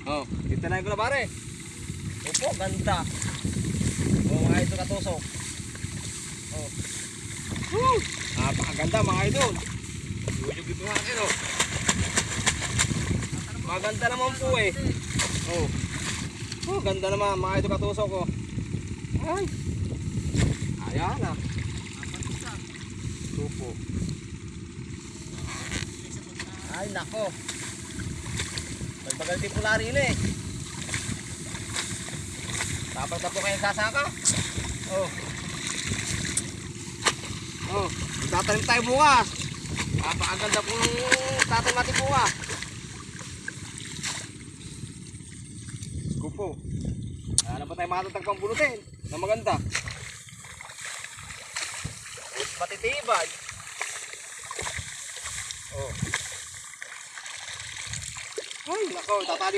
Oh, itanayin ko na pare. Opo, ganda. Oh, mga idol katusok. Oh. Woo! Napakaganda mga idol. Yuyog ito nga akin oh. Maganda naman po eh. Oh. Oh, ganda naman mga idol katusok oh. Ay. Ayan ah. Tupo. Ay nako. Magbagal din pula rin eh. Dapat na po kayong sasaka. Oh. Oh, tatanim tayo bukas. Napakaganda po tatanim natin bukas. Kupo. Ano ba tayo matatagpang bulutin na maganda? Matitibay. Oh. Ay, nako, tatali.